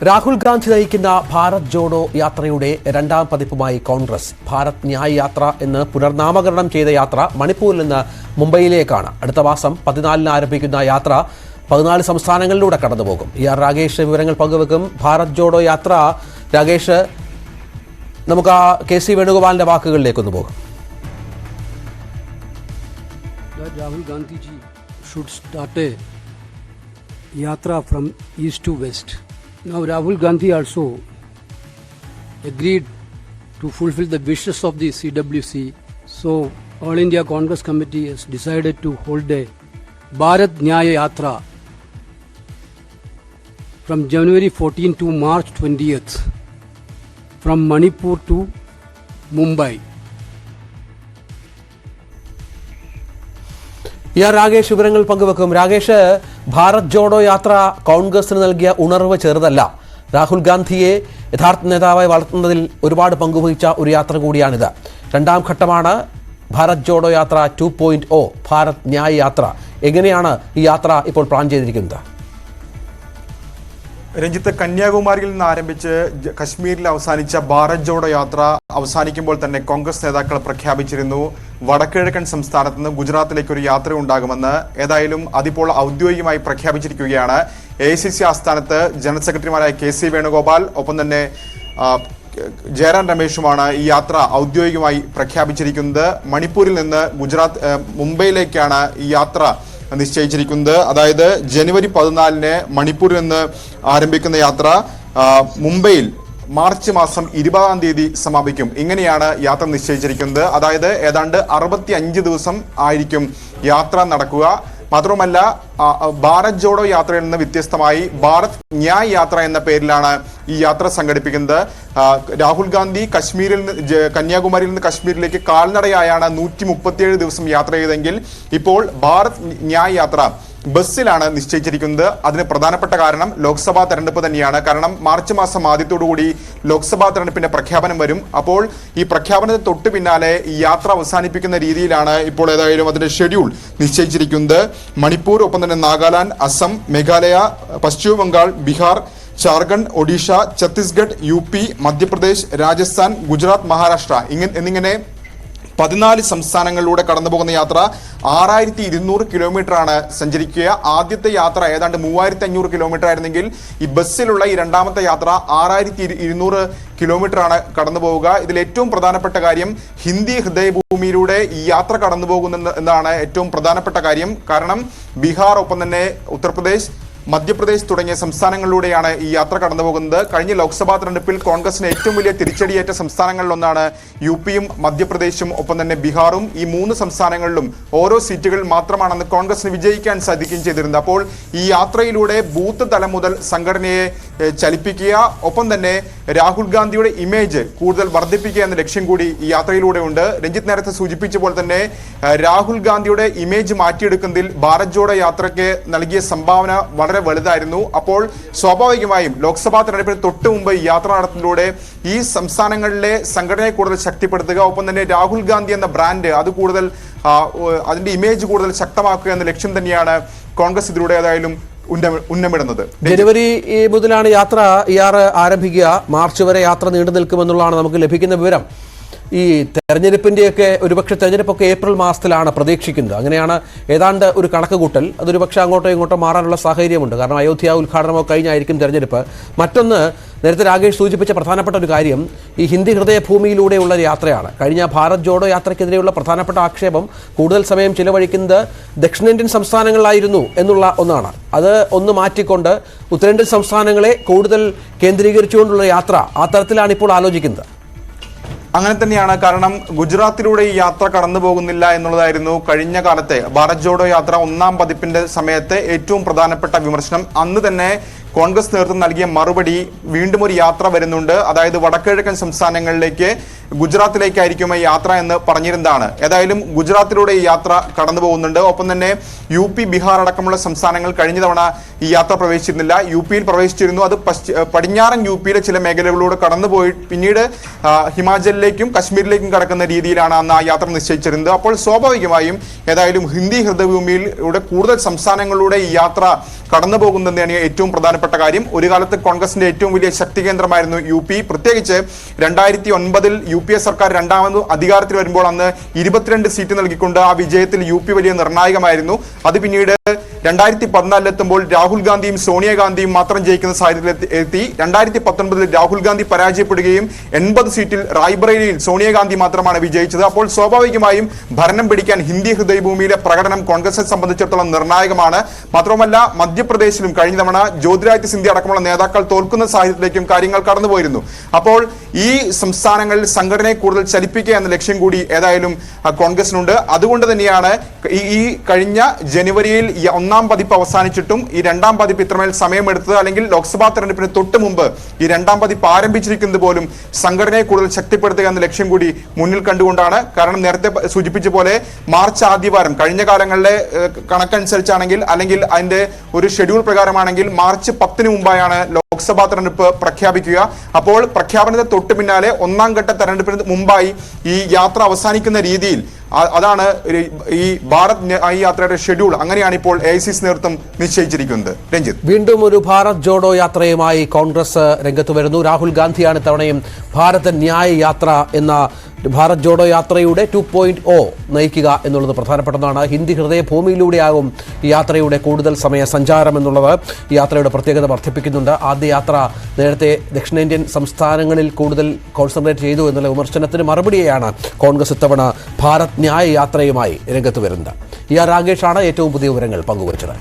രാഹുൽ ഗാന്ധി നയിക്കുന്ന ഭാരത് ജോഡോ യാത്രയുടെ രണ്ടാം പതിപ്പുമായി കോൺഗ്രസ്. ഭാരത് ന്യായ് യാത്ര എന്ന് പുനർനാമകരണം ചെയ്ത യാത്ര മണിപ്പൂരിൽ നിന്ന് മുംബൈയിലേക്കാണ്. അടുത്ത മാസം 14-ന് ആരംഭിക്കുന്ന യാത്ര 14 സംസ്ഥാനങ്ങളിലൂടെ കടന്നുപോകും. രാകേഷ് വിവരങ്ങൾ പങ്കുവെക്കും. ഭാരത് ജോഡോ യാത്ര രാകേഷ്, നമുക്ക് KC വേണുഗോപാലിന്റെ വാക്കുകളിലേക്കൊന്ന് പോകും. Rahul Gandhi ji should start a yatra from east to west. Now Rahul Gandhi also agreed to fulfill the wishes of the CWC. So All India Congress Committee has decided to hold a Bharat Nyaya Yatra from January 14 to March 20th from Manipur to Mumbai. Rakesh വിവരങ്ങൾ പങ്കുവെക്കും. രാകേഷ്, ഭാരത് ജോഡോ യാത്ര കോൺഗ്രസിന് നൽകിയ ഉണർവ് ചെറുതല്ല. രാഹുൽ ഗാന്ധിയെ യഥാർത്ഥ നേതാവായി വളർത്തുന്നതിൽ ഒരുപാട് പങ്കുവഹിച്ച ഒരു യാത്ര കൂടിയാണിത്. രണ്ടാം ഘട്ടമാണ് ഭാരത് ജോഡോ യാത്ര 2.0 ഭാരത് ന്യായ് യാത്ര. എങ്ങനെയാണ് ഈ യാത്ര ഇപ്പോൾ പ്ലാൻ ചെയ്തിരിക്കുന്നത്? രഞ്ജിത്ത്, കന്യാകുമാരിയിൽ നിന്ന് ആരംഭിച്ച് കശ്മീരിൽ അവസാനിച്ച ഭാരത് ജോഡോ യാത്ര അവസാനിക്കുമ്പോൾ തന്നെ കോൺഗ്രസ് നേതാക്കൾ പ്രഖ്യാപിച്ചിരുന്നു വടക്കിഴക്കൻ സംസ്ഥാനത്ത് നിന്ന് ഗുജറാത്തിലേക്ക് ഒരു യാത്ര ഉണ്ടാകുമെന്ന്. ഏതായാലും അതിപ്പോൾ ഔദ്യോഗികമായി പ്രഖ്യാപിച്ചിരിക്കുകയാണ്. AICC ആസ്ഥാനത്ത് ജനറൽ സെക്രട്ടറിമാരായ KC വേണുഗോപാൽ ഒപ്പം തന്നെ ജയറാം രമേശുമാണ് ഈ യാത്ര ഔദ്യോഗികമായി പ്രഖ്യാപിച്ചിരിക്കുന്നത്. മണിപ്പൂരിൽ നിന്ന് മുംബൈയിലേക്കാണ് ഈ യാത്ര നിശ്ചയിച്ചിരിക്കുന്നത്. അതായത് ജനുവരി 14-ന് മണിപ്പൂരിൽ നിന്ന് ആരംഭിക്കുന്ന യാത്ര മുംബൈയിൽ മാർച്ച് മാസം 20-ാം തീയതി സമാപിക്കും. ഇങ്ങനെയാണ് യാത്ര നിശ്ചയിച്ചിരിക്കുന്നത്. അതായത് ഏതാണ്ട് 65 ദിവസം ആയിരിക്കും യാത്ര നടക്കുക. മാത്രമല്ല, ഭാരത് ജോഡോ യാത്രയിൽ നിന്ന് വ്യത്യസ്തമായി ഭാരത് ന്യായ് യാത്ര എന്ന പേരിലാണ് ഈ യാത്ര സംഘടിപ്പിക്കുന്നത്. രാഹുൽ ഗാന്ധി കന്യാകുമാരിയിൽ നിന്ന് കശ്മീരിലേക്ക് കാൽനടയായാണ് 137 ദിവസം യാത്ര ചെയ്തെങ്കിൽ ഇപ്പോൾ ഭാരത് ന്യായ് യാത്ര ബസ്സിലാണ് നിശ്ചയിച്ചിരിക്കുന്നത്. അതിന് പ്രധാനപ്പെട്ട കാരണം ലോക്സഭാ തെരഞ്ഞെടുപ്പ് തന്നെയാണ്. കാരണം മാർച്ച് മാസം ആദ്യത്തോടുകൂടി ലോക്സഭാ തെരഞ്ഞെടുപ്പിന്റെ പ്രഖ്യാപനം വരും. അപ്പോൾ ഈ പ്രഖ്യാപനത്തിന് തൊട്ട് പിന്നാലെ ഈ യാത്ര അവസാനിപ്പിക്കുന്ന രീതിയിലാണ് ഇപ്പോൾ ഏതായാലും അതിന്റെ ഷെഡ്യൂൾ നിശ്ചയിച്ചിരിക്കുന്നത്. മണിപ്പൂർ, ഒപ്പം തന്നെ നാഗാലാൻഡ്, അസം, മേഘാലയ, പശ്ചിമ ബംഗാൾ, ബീഹാർ, ജാർഖണ്ഡ്, ഒഡീഷ, ഛത്തീസ്ഗഡ്, UP, മധ്യപ്രദേശ്, രാജസ്ഥാൻ, ഗുജറാത്ത്, മഹാരാഷ്ട്ര എന്നിങ്ങനെ 14 സംസ്ഥാനങ്ങളിലൂടെ കടന്നുപോകുന്ന യാത്ര 6200 കിലോമീറ്ററാണ് സഞ്ചരിക്കുക. ആദ്യത്തെ യാത്ര ഏതാണ്ട് 3500 കിലോമീറ്റർ ആയിരുന്നെങ്കിൽ ഈ ബസ്സിലുള്ള ഈ രണ്ടാമത്തെ യാത്ര 6200 കിലോമീറ്ററാണ് കടന്നു പോവുക. ഇതിൽ ഏറ്റവും പ്രധാനപ്പെട്ട കാര്യം ഹിന്ദി ഹൃദയഭൂമിയിലൂടെ ഈ യാത്ര കടന്നു പോകുന്ന എന്നാണ് ഏറ്റവും പ്രധാനപ്പെട്ട കാര്യം. കാരണം ബീഹാർ, ഒപ്പം തന്നെ ഉത്തർപ്രദേശ്, മധ്യപ്രദേശ് തുടങ്ങിയ സംസ്ഥാനങ്ങളിലൂടെയാണ് ഈ യാത്ര കടന്നു പോകുന്നത്. കഴിഞ്ഞ ലോക്സഭാ തെരഞ്ഞെടുപ്പിൽ കോൺഗ്രസിന് ഏറ്റവും വലിയ തിരിച്ചടിയേറ്റ സംസ്ഥാനങ്ങളിലൊന്നാണ് UPയും മധ്യപ്രദേശും ഒപ്പം തന്നെ ബീഹാറും. ഈ 3 സംസ്ഥാനങ്ങളിലും ഓരോ സീറ്റുകൾ മാത്രമാണെന്ന് കോൺഗ്രസിന് വിജയിക്കാൻ സാധിക്കുകയും ചെയ്തിരുന്നത്. അപ്പോൾ ഈ യാത്രയിലൂടെ ബൂത്ത് തലം മുതൽ സംഘടനയെ ചലിപ്പിക്കുക, ഒപ്പം തന്നെ രാഹുൽ ഗാന്ധിയുടെ ഇമേജ് കൂടുതൽ വർദ്ധിപ്പിക്കുക എന്ന ലക്ഷ്യം കൂടി ഈ യാത്രയിലൂടെ ഉണ്ട്. രഞ്ജിത്ത് നേരത്തെ സൂചിപ്പിച്ച പോലെ തന്നെ രാഹുൽ ഗാന്ധിയുടെ ഇമേജ് മാറ്റിയെടുക്കുന്നതിൽ ഭാരത് ജോഡോ യാത്രയ്ക്ക് നൽകിയ സംഭാവന വളരെ വലുതായിരുന്നു. അപ്പോൾ സ്വാഭാവികമായും ലോക്സഭാ തെരഞ്ഞെടുപ്പിന് തൊട്ട് മുമ്പ് ഈ യാത്ര നടത്തുന്നതിലൂടെ ഈ സംസ്ഥാനങ്ങളിലെ സംഘടനയെ കൂടുതൽ ശക്തിപ്പെടുത്തുക, ഒപ്പം തന്നെ രാഹുൽ ഗാന്ധി എന്ന ബ്രാൻഡ് അത് കൂടുതൽ അതിന്റെ ഇമേജ് കൂടുതൽ ശക്തമാക്കുക എന്ന ലക്ഷ്യം തന്നെയാണ് കോൺഗ്രസ് ഇതിലൂടെ ഏതായാലും ഉന്നമിടുന്നത്. ജനുവരി മുതലാണ് യാത്ര ആരംഭിക്കുക. മാർച്ച് വരെ യാത്ര നീണ്ടു നിൽക്കുമെന്നുള്ളതാണ് നമുക്ക് ലഭിക്കുന്ന വിവരം. ഈ തെരഞ്ഞെടുപ്പിൻ്റെയൊക്കെ ഒരുപക്ഷെ തെരഞ്ഞെടുപ്പൊക്കെ ഏപ്രിൽ മാസത്തിലാണ് പ്രതീക്ഷിക്കുന്നത്. അങ്ങനെയാണ് ഏതാണ്ട് ഒരു കണക്ക് കൂട്ടൽ. അതൊരു പക്ഷേ അങ്ങോട്ടോ ഇങ്ങോട്ടോ മാറാനുള്ള സാഹചര്യമുണ്ട്. കാരണം അയോധ്യ ഉദ്ഘാടനമോ കഴിഞ്ഞായിരിക്കും തെരഞ്ഞെടുപ്പ്. മറ്റൊന്ന്, നേരത്തെ രാകേഷ് സൂചിപ്പിച്ച പ്രധാനപ്പെട്ട ഒരു കാര്യം ഈ ഹിന്ദി ഹൃദയഭൂമിയിലൂടെയുള്ള ഒരു യാത്രയാണ്. കഴിഞ്ഞ ഭാരത് ജോഡോ യാത്രയ്ക്കെതിരെയുള്ള പ്രധാനപ്പെട്ട ആക്ഷേപം കൂടുതൽ സമയം ചിലവഴിക്കുന്നത് ദക്ഷിണേന്ത്യൻ സംസ്ഥാനങ്ങളിലായിരുന്നു എന്നുള്ള ഒന്നാണ്. അത് ഒന്ന് മാറ്റിക്കൊണ്ട് ഉത്തരേന്ത്യൻ സംസ്ഥാനങ്ങളെ കൂടുതൽ കേന്ദ്രീകരിച്ചുകൊണ്ടുള്ള യാത്ര ആ തരത്തിലാണ് ഇപ്പോൾ ആലോചിക്കുന്നത്. അങ്ങനെ തന്നെയാണ്. കാരണം ഗുജറാത്തിലൂടെ ഈ യാത്ര കടന്നു പോകുന്നില്ല എന്നുള്ളതായിരുന്നു കഴിഞ്ഞ കാലത്തെ ഭാരത് ജോഡോ യാത്ര 1-ാം പതിപ്പിന്റെ സമയത്ത് ഏറ്റവും പ്രധാനപ്പെട്ട വിമർശനം. അന്ന് തന്നെ കോൺഗ്രസ് നേതൃത്വം നൽകിയ മറുപടി വീണ്ടും ഒരു യാത്ര വരുന്നുണ്ട്. അതായത് വടക്കിഴക്കൻ സംസ്ഥാനങ്ങളിലേക്ക് ഗുജറാത്തിലേക്കായിരിക്കും ഈ യാത്ര എന്ന് പറഞ്ഞിരുന്നതാണ്. ഏതായാലും ഗുജറാത്തിലൂടെ ഈ യാത്ര കടന്നു പോകുന്നുണ്ട്. ഒപ്പം തന്നെ UP, ബീഹാർ അടക്കമുള്ള സംസ്ഥാനങ്ങൾ കഴിഞ്ഞ തവണ ഈ യാത്ര പ്രവേശിച്ചിരുന്നില്ല. UP-യിൽ പ്രവേശിച്ചിരുന്നു. അത് പടിഞ്ഞാറൻ UP-യിലെ ചില മേഖലകളിലൂടെ കടന്നുപോയി പിന്നീട് ഹിമാചലിലേക്കും കശ്മീരിലേക്കും കടക്കുന്ന രീതിയിലാണ് അന്ന് ആ യാത്ര നിശ്ചയിച്ചിരുന്നത്. അപ്പോൾ സ്വാഭാവികമായും ഏതായാലും ഹിന്ദി ഹൃദയഭൂമിയിലൂടെ കൂടുതൽ സംസ്ഥാനങ്ങളിലൂടെ ഈ യാത്ര കടന്നു പോകുന്നതാണ് ഏറ്റവും പ്രധാനപ്പെട്ട കാര്യം. ഒരു കാലത്ത് കോൺഗ്രസിന്റെ ഏറ്റവും വലിയ ശക്തി കേന്ദ്രമായിരുന്നു UP. പ്രത്യേകിച്ച് 2009-ൽ UPA സർക്കാർ രണ്ടാമത് അധികാരത്തിൽ വരുമ്പോൾ അന്ന് 22 സീറ്റ് നൽകിക്കൊണ്ട് ആ വിജയത്തിൽ UP വലിയ നിർണായകമായിരുന്നു. അത് പിന്നീട് 2014 എത്തുമ്പോൾ രാഹുൽ ഗാന്ധിയും സോണിയാഗാന്ധിയും മാത്രം ജയിക്കുന്ന സാഹചര്യത്തിൽ എത്തി. 2019-ൽ രാഹുൽ ഗാന്ധി പരാജയപ്പെടുകയും 80 സീറ്റിൽ റായ്ബറേലിയിൽ സോണിയാഗാന്ധി മാത്രമാണ് വിജയിച്ചത്. അപ്പോൾ സ്വാഭാവികമായും ഭരണം പിടിക്കാൻ ഹിന്ദി ഹൃദയഭൂമിയിലെ പ്രകടനം കോൺഗ്രസിനെ സംബന്ധിച്ചിടത്തോളം നിർണായകമാണ്. മാത്രമല്ല മധ്യപ്രദേശിലും കഴിഞ്ഞ തവണ ജ്യോതിരാദിത്യ സിന്ധ്യ അടക്കമുള്ള നേതാക്കൾ തോൽക്കുന്ന സാഹചര്യത്തിലേക്കും കാര്യങ്ങൾ കടന്നുപോയിരുന്നു. അപ്പോൾ ഈ സംസ്ഥാനങ്ങളിൽ സംഘടനയെ കൂടുതൽ ചലിപ്പിക്കുക എന്ന ലക്ഷ്യം കൂടി ഏതായാലും കോൺഗ്രസിനുണ്ട്. അതുകൊണ്ട് തന്നെയാണ് ഈ കഴിഞ്ഞ ജനുവരിയിൽ ഒന്നാം പതിപ്പ് അവസാനിച്ചിട്ടും ഈ രണ്ടാം പതിപ്പ് ഇത്രമേൽ സമയമെടുത്തത്. അല്ലെങ്കിൽ ലോക്സഭാ തെരഞ്ഞെടുപ്പിന് തൊട്ട് മുമ്പ് ഈ രണ്ടാം പതിപ്പ് ആരംഭിച്ചിരിക്കുന്നത് പോലും സംഘടനയെ കൂടുതൽ ശക്തിപ്പെടുത്തുക എന്ന ലക്ഷ്യം കൂടി മുന്നിൽ കണ്ടുകൊണ്ടാണ്. കാരണം നേരത്തെ സൂചിപ്പിച്ച പോലെ മാർച്ച് ആദ്യവാരം കഴിഞ്ഞ കാലങ്ങളിലെ കണക്കനുസരിച്ചാണെങ്കിൽ അല്ലെങ്കിൽ അതിന്റെ ഒരു ഷെഡ്യൂൾ പ്രകാരമാണെങ്കിൽ മാർച്ച് 10-ന് മുമ്പായാണ് ലോക്സഭാ തെരഞ്ഞെടുപ്പ് പ്രഖ്യാപിക്കുക. അപ്പോൾ പ്രഖ്യാപനത്തെ തൊട്ട് പിന്നാലെ ഒന്നാം ഘട്ട തെരഞ്ഞെടുപ്പിന് മുമ്പായി ഈ യാത്ര അവസാനിക്കുന്ന രീതിയിൽ അതാണ് ഈ ഭാരത് യാത്രയുടെ ഷെഡ്യൂൾ. അങ്ങനെയാണ് ഇപ്പോൾ AICC നേതൃത്വം നിശ്ചയിച്ചിരിക്കുന്നത്. രഞ്ജിത്ത്, വീണ്ടും ഒരു ഭാരത് ജോഡോ യാത്രയുമായി കോൺഗ്രസ് രംഗത്ത് വരുന്നു. രാഹുൽ ഗാന്ധിയാണ് ഇത്തവണയും ഭാരത് ന്യായ് യാത്ര എന്ന ഭാരത് ജോഡോ യാത്രയുടെ 2.0 നയിക്കുക എന്നുള്ളത് പ്രധാനപ്പെട്ടതാണ്. ഹിന്ദി ഹൃദയഭൂമിയിലൂടെയാകും ഈ യാത്രയുടെ കൂടുതൽ സമയ സഞ്ചാരം എന്നുള്ളത് ഈ യാത്രയുടെ പ്രത്യേകത വർദ്ധിപ്പിക്കുന്നുണ്ട്. ആദ്യ യാത്ര നേരത്തെ ദക്ഷിണേന്ത്യൻ സംസ്ഥാനങ്ങളിൽ കൂടുതൽ കോൺസെൻട്രേറ്റ് ചെയ്തു എന്നുള്ള വിമർശനത്തിന് മറുപടിയാണ് കോൺഗ്രസ് ഇത്തവണ ഭാരത് ന്യായ് യാത്രയുമായി രംഗത്ത് വരുന്നത്. രാകേഷാണ് ഏറ്റവും പുതിയ വിവരങ്ങൾ പങ്കുവച്ചത്.